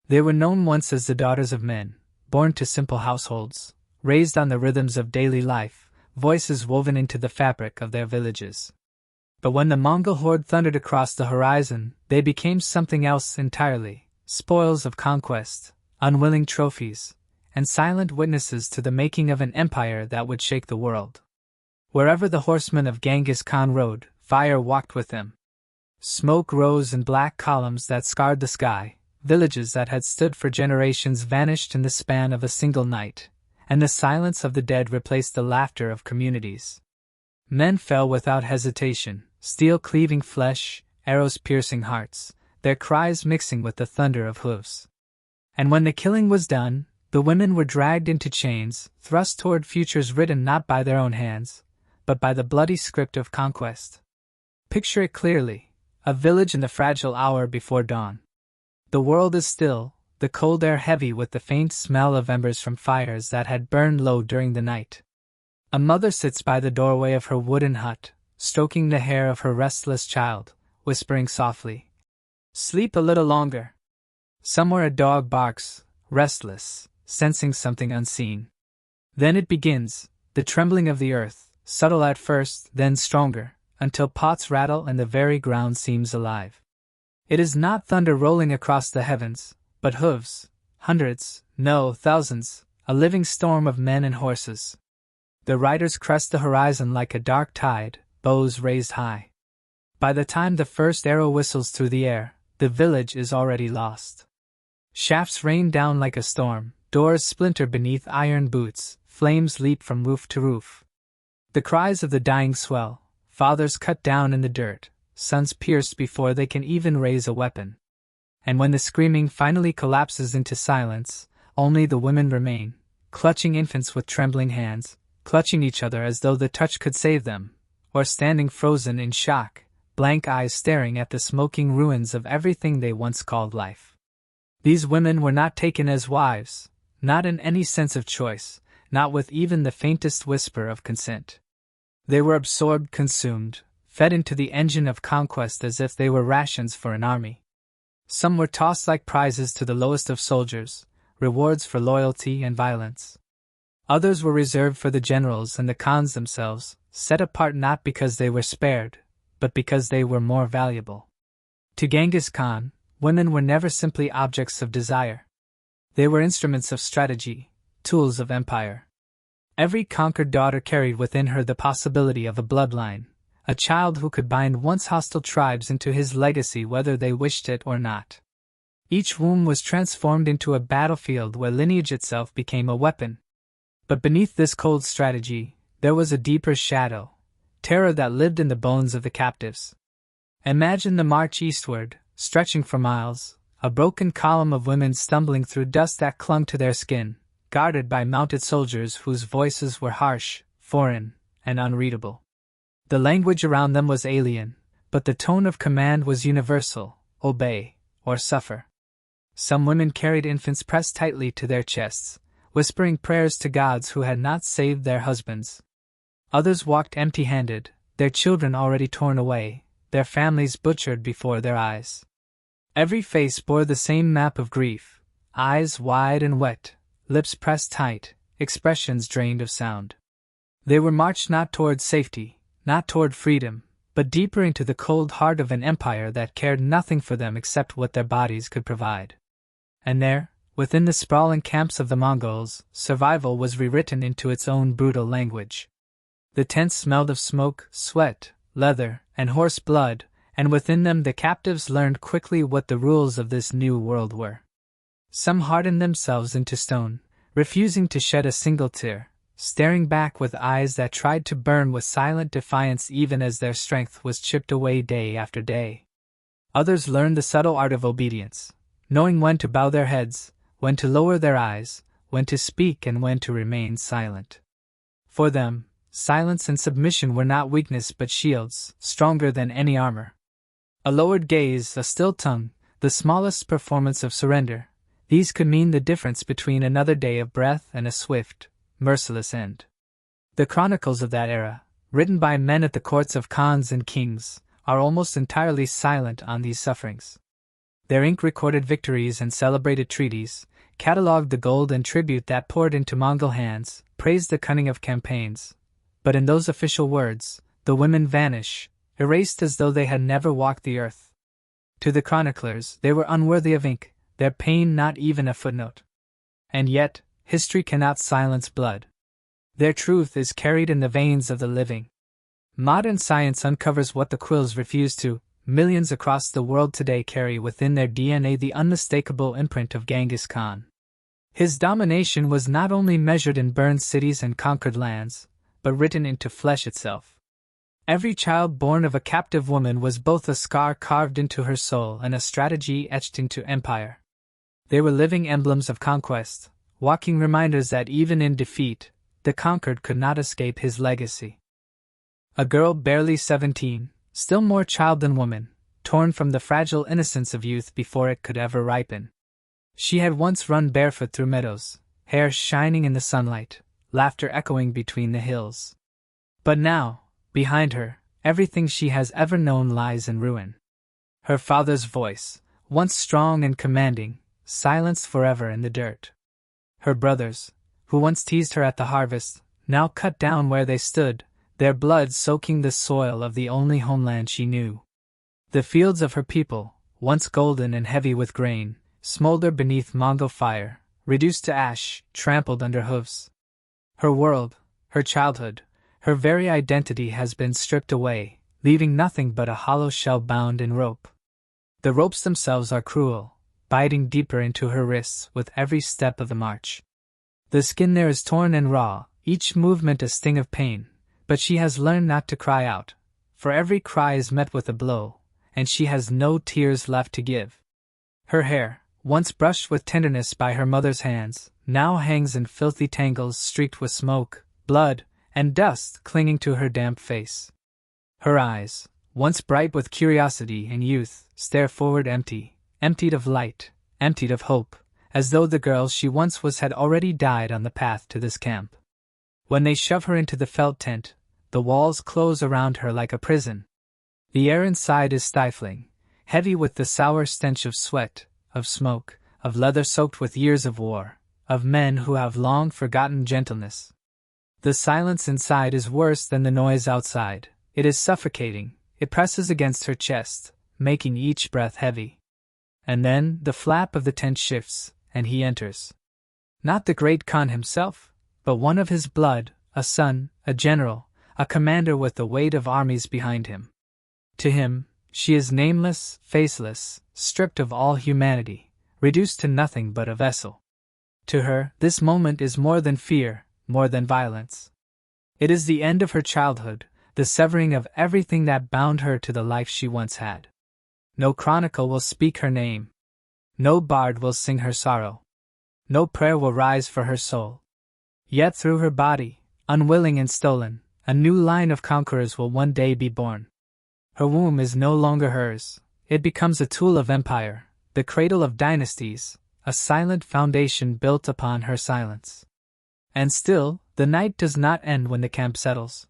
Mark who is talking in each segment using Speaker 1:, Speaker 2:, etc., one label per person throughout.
Speaker 1: They were known once as the daughters of men, born to simple households, raised on the rhythms of daily life, voices woven into the fabric of their villages. But when the Mongol horde thundered across the horizon, they became something else entirely, spoils of conquest, unwilling trophies, and silent witnesses to the making of an empire that would shake the world. Wherever the horsemen of Genghis Khan rode, fire walked with them. Smoke rose in black columns that scarred the sky, villages that had stood for generations vanished in the span of a single night, and the silence of the dead replaced the laughter of communities. Men fell without hesitation, steel cleaving flesh, arrows piercing hearts, their cries mixing with the thunder of hooves. And when the killing was done, the women were dragged into chains, thrust toward futures written not by their own hands, but by the bloody script of conquest. Picture it clearly, a village in the fragile hour before dawn. The world is still, the cold air heavy with the faint smell of embers from fires that had burned low during the night. A mother sits by the doorway of her wooden hut, stroking the hair of her restless child, whispering softly, "Sleep a little longer." Somewhere a dog barks, restless, sensing something unseen. Then it begins, the trembling of the earth, subtle at first, then stronger, until pots rattle and the very ground seems alive. It is not thunder rolling across the heavens, but hooves, hundreds, no, thousands, a living storm of men and horses. The riders crest the horizon like a dark tide, bows raised high. By the time the first arrow whistles through the air, the village is already lost. Shafts rain down like a storm, doors splinter beneath iron boots, flames leap from roof to roof. The cries of the dying swell, fathers cut down in the dirt, sons pierced before they can even raise a weapon. And when the screaming finally collapses into silence, only the women remain, clutching infants with trembling hands, clutching each other as though the touch could save them, or standing frozen in shock, blank eyes staring at the smoking ruins of everything they once called life. These women were not taken as wives, not in any sense of choice, not with even the faintest whisper of consent. They were absorbed, consumed, fed into the engine of conquest as if they were rations for an army. Some were tossed like prizes to the lowest of soldiers, rewards for loyalty and violence. Others were reserved for the generals and the khans themselves, set apart not because they were spared, but because they were more valuable. To Genghis Khan, women were never simply objects of desire. They were instruments of strategy, tools of empire. Every conquered daughter carried within her the possibility of a bloodline, a child who could bind once hostile tribes into his legacy whether they wished it or not. Each womb was transformed into a battlefield where lineage itself became a weapon. But beneath this cold strategy, there was a deeper shadow, terror that lived in the bones of the captives. Imagine the march eastward, stretching for miles, a broken column of women stumbling through dust that clung to their skin, guarded by mounted soldiers whose voices were harsh, foreign, and unreadable. The language around them was alien, but the tone of command was universal: obey, or suffer. Some women carried infants pressed tightly to their chests, whispering prayers to gods who had not saved their husbands. Others walked empty-handed, their children already torn away, their families butchered before their eyes. Every face bore the same map of grief, eyes wide and wet, lips pressed tight, expressions drained of sound. They were marched not toward safety, not toward freedom, but deeper into the cold heart of an empire that cared nothing for them except what their bodies could provide. And there, within the sprawling camps of the Mongols, survival was rewritten into its own brutal language. The tents smelled of smoke, sweat, leather, and horse blood, and within them the captives learned quickly what the rules of this new world were. Some hardened themselves into stone, refusing to shed a single tear, staring back with eyes that tried to burn with silent defiance even as their strength was chipped away day after day. Others learned the subtle art of obedience, knowing when to bow their heads, when to lower their eyes, when to speak and when to remain silent. For them, silence and submission were not weakness but shields, stronger than any armor. A lowered gaze, a still tongue, the smallest performance of surrender, these could mean the difference between another day of breath and a swift, merciless end. The chronicles of that era, written by men at the courts of khans and kings, are almost entirely silent on these sufferings. Their ink recorded victories and celebrated treaties, catalogued the gold and tribute that poured into Mongol hands, praised the cunning of campaigns. But in those official words, the women vanish, erased as though they had never walked the earth. To the chroniclers, they were unworthy of ink, their pain not even a footnote. And yet, history cannot silence blood. Their truth is carried in the veins of the living. Modern science uncovers what the quills refuse to. Millions across the world today carry within their DNA the unmistakable imprint of Genghis Khan. His domination was not only measured in burned cities and conquered lands, but written into flesh itself. Every child born of a captive woman was both a scar carved into her soul and a strategy etched into empire. They were living emblems of conquest, walking reminders that even in defeat, the conquered could not escape his legacy. A girl barely 17, still more child than woman, torn from the fragile innocence of youth before it could ever ripen. She had once run barefoot through meadows, hair shining in the sunlight, laughter echoing between the hills. But now, behind her, everything she has ever known lies in ruin. Her father's voice, once strong and commanding, silenced forever in the dirt. Her brothers, who once teased her at the harvest, now cut down where they stood, their blood soaking the soil of the only homeland she knew. The fields of her people, once golden and heavy with grain, smolder beneath Mongol fire, reduced to ash, trampled under hoofs. Her world, her childhood, her very identity has been stripped away, leaving nothing but a hollow shell bound in rope. The ropes themselves are cruel, biting deeper into her wrists with every step of the march. The skin there is torn and raw, each movement a sting of pain, but she has learned not to cry out, for every cry is met with a blow, and she has no tears left to give. Her hair, once brushed with tenderness by her mother's hands, now hangs in filthy tangles streaked with smoke, blood, and dust clinging to her damp face. Her eyes, once bright with curiosity and youth, stare forward emptied of light, emptied of hope, as though the girl she once was had already died on the path to this camp. When they shove her into the felt tent, the walls close around her like a prison. The air inside is stifling, heavy with the sour stench of sweat, of smoke, of leather soaked with years of war, of men who have long forgotten gentleness. The silence inside is worse than the noise outside. It is suffocating, it presses against her chest, making each breath heavy. And then the flap of the tent shifts, and he enters. Not the great Khan himself, but one of his blood, a son, a general, a commander with the weight of armies behind him. To him, she is nameless, faceless, stripped of all humanity, reduced to nothing but a vessel. To her, this moment is more than fear, more than violence. It is the end of her childhood, the severing of everything that bound her to the life she once had. No chronicle will speak her name. No bard will sing her sorrow. No prayer will rise for her soul. Yet through her body, unwilling and stolen, a new line of conquerors will one day be born. Her womb is no longer hers. It becomes a tool of empire, the cradle of dynasties, a silent foundation built upon her silence. And still, the night does not end when the camp settles.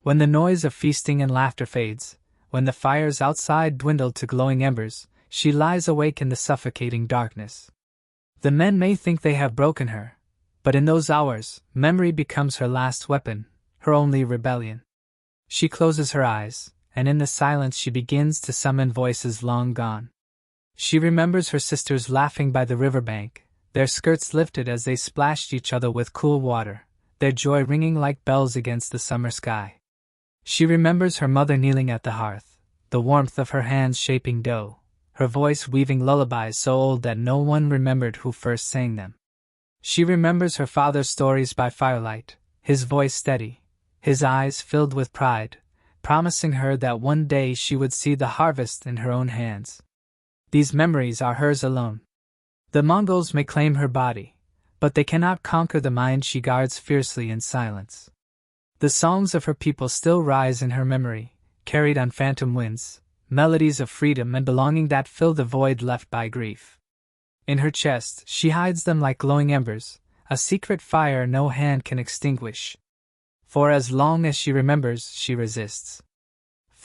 Speaker 1: When the noise of feasting and laughter fades, when the fires outside dwindle to glowing embers, she lies awake in the suffocating darkness. The men may think they have broken her, but in those hours, memory becomes her last weapon, her only rebellion. She closes her eyes, and in the silence she begins to summon voices long gone. She remembers her sisters laughing by the riverbank, their skirts lifted as they splashed each other with cool water, their joy ringing like bells against the summer sky. She remembers her mother kneeling at the hearth, the warmth of her hands shaping dough, her voice weaving lullabies so old that no one remembered who first sang them. She remembers her father's stories by firelight, his voice steady, his eyes filled with pride, promising her that one day she would see the harvest in her own hands. These memories are hers alone. The Mongols may claim her body, but they cannot conquer the mind she guards fiercely in silence. The songs of her people still rise in her memory, carried on phantom winds, melodies of freedom and belonging that fill the void left by grief. In her chest, she hides them like glowing embers, a secret fire no hand can extinguish. For as long as she remembers, she resists.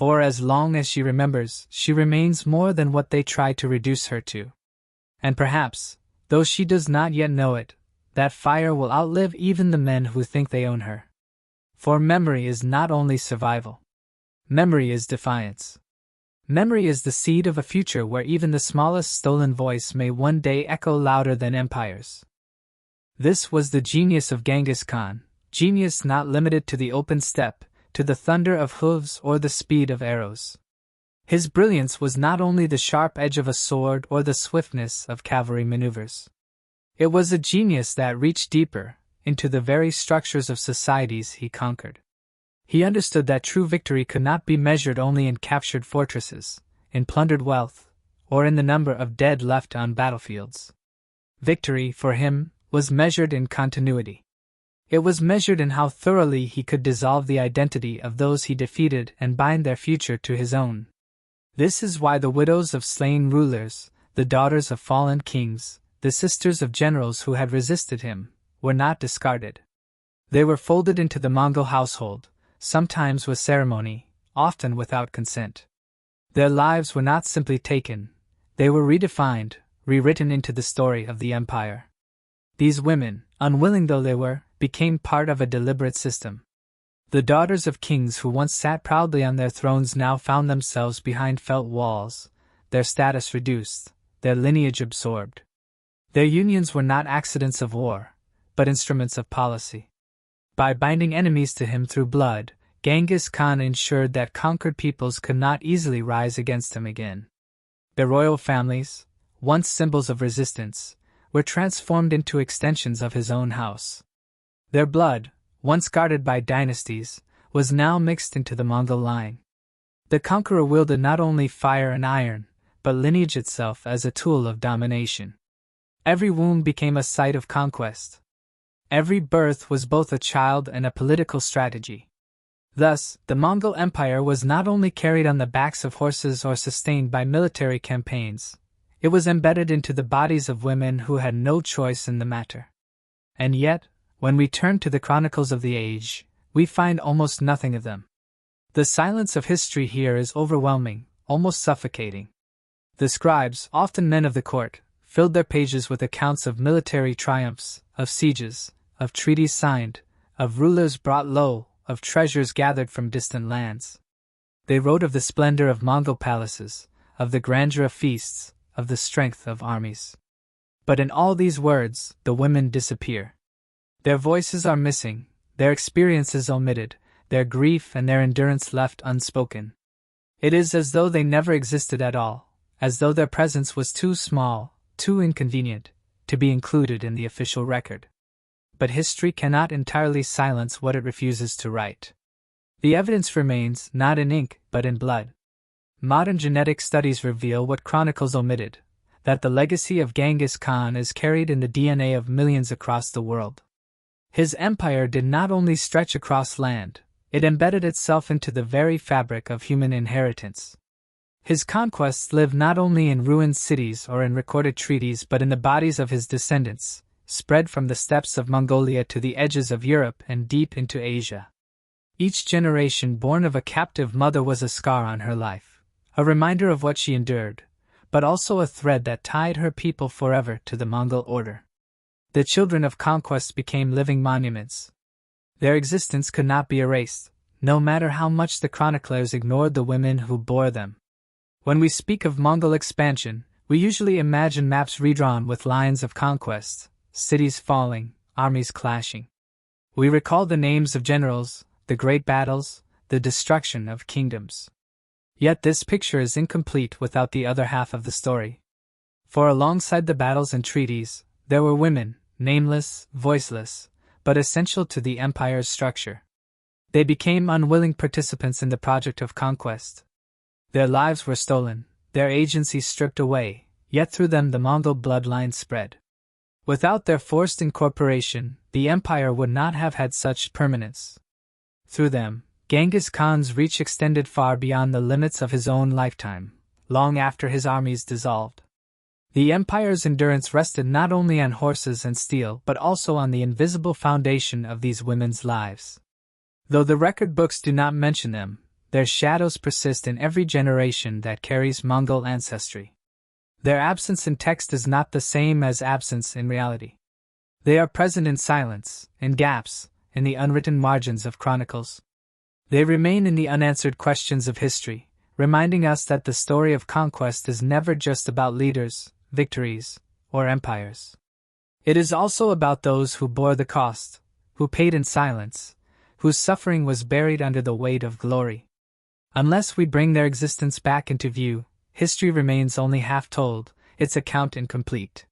Speaker 1: For as long as she remembers, she remains more than what they try to reduce her to. And perhaps, though she does not yet know it, that fire will outlive even the men who think they own her. For memory is not only survival. Memory is defiance. Memory is the seed of a future where even the smallest stolen voice may one day echo louder than empires. This was the genius of Genghis Khan, genius not limited to the open steppe, to the thunder of hooves or the speed of arrows. His brilliance was not only the sharp edge of a sword or the swiftness of cavalry maneuvers. It was a genius that reached deeper, into the very structures of societies he conquered. He understood that true victory could not be measured only in captured fortresses, in plundered wealth, or in the number of dead left on battlefields. Victory, for him, was measured in continuity. It was measured in how thoroughly he could dissolve the identity of those he defeated and bind their future to his own. This is why the widows of slain rulers, the daughters of fallen kings, the sisters of generals who had resisted him, were not discarded. They were folded into the Mongol household, sometimes with ceremony, often without consent. Their lives were not simply taken, they were redefined, rewritten into the story of the empire. These women, unwilling though they were, became part of a deliberate system. The daughters of kings who once sat proudly on their thrones now found themselves behind felt walls, their status reduced, their lineage absorbed. Their unions were not accidents of war, but instruments of policy. By binding enemies to him through blood, Genghis Khan ensured that conquered peoples could not easily rise against him again. Their royal families, once symbols of resistance, were transformed into extensions of his own house. Their blood, once guarded by dynasties, was now mixed into the Mongol line. The conqueror wielded not only fire and iron, but lineage itself as a tool of domination. Every womb became a site of conquest. Every birth was both a child and a political strategy. Thus, the Mongol Empire was not only carried on the backs of horses or sustained by military campaigns, it was embedded into the bodies of women who had no choice in the matter. And yet, when we turn to the chronicles of the age, we find almost nothing of them. The silence of history here is overwhelming, almost suffocating. The scribes, often men of the court, filled their pages with accounts of military triumphs, of sieges, of treaties signed, of rulers brought low, of treasures gathered from distant lands. They wrote of the splendor of Mongol palaces, of the grandeur of feasts, of the strength of armies. But in all these words, the women disappear. Their voices are missing, their experiences omitted, their grief and their endurance left unspoken. It is as though they never existed at all, as though their presence was too small, too inconvenient, to be included in the official record. But history cannot entirely silence what it refuses to write. The evidence remains not in ink, but in blood. Modern genetic studies reveal what chronicles omitted, that the legacy of Genghis Khan is carried in the DNA of millions across the world. His empire did not only stretch across land, it embedded itself into the very fabric of human inheritance. His conquests live not only in ruined cities or in recorded treaties but in the bodies of his descendants, spread from the steppes of Mongolia to the edges of Europe and deep into Asia. Each generation born of a captive mother was a scar on her life, a reminder of what she endured, but also a thread that tied her people forever to the Mongol order. The children of conquest became living monuments. Their existence could not be erased, no matter how much the chroniclers ignored the women who bore them. When we speak of Mongol expansion, we usually imagine maps redrawn with lines of conquest, cities falling, armies clashing. We recall the names of generals, the great battles, the destruction of kingdoms. Yet this picture is incomplete without the other half of the story. For alongside the battles and treaties, there were women, nameless, voiceless, but essential to the empire's structure. They became unwilling participants in the project of conquest. Their lives were stolen, their agency stripped away, yet through them the Mongol bloodline spread. Without their forced incorporation, the empire would not have had such permanence. Through them, Genghis Khan's reach extended far beyond the limits of his own lifetime, long after his armies dissolved. The empire's endurance rested not only on horses and steel but also on the invisible foundation of these women's lives. Though the record books do not mention them, their shadows persist in every generation that carries Mongol ancestry. Their absence in text is not the same as absence in reality. They are present in silence, in gaps, in the unwritten margins of chronicles. They remain in the unanswered questions of history, reminding us that the story of conquest is never just about leaders, victories, or empires. It is also about those who bore the cost, who paid in silence, whose suffering was buried under the weight of glory. Unless we bring their existence back into view, history remains only half told, its account incomplete.